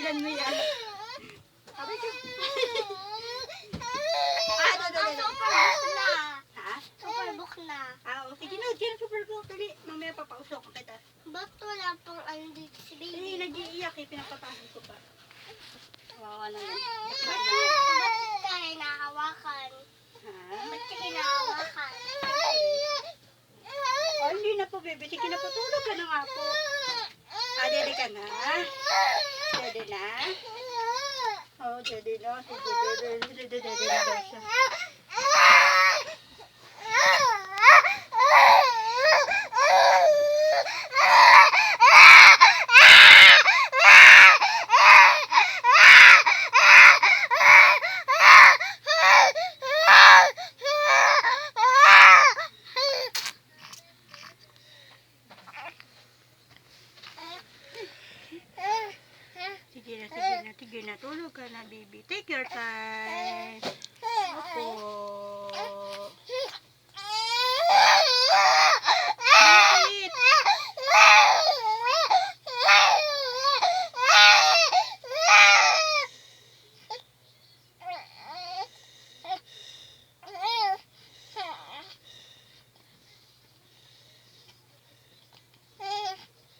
Titigan mo yan. Sabi ko. Superbook na. Ha? Superbook na. Sige na, dyan super book. Dali, mamaya papausok ko kita. Ba't wala pang ano dito si baby? Nag-iiyak pinapatahan ko pa. Kawawa na yan. Ba't ka hinahawakan? Ba't ka hinahawakan? Hindi na po, baby. Sige na po, tulog ka na nga po. Dede ka na. Dede na. Dede na. Dede na siya. Sige na. Tulog ka na, baby. Take your time.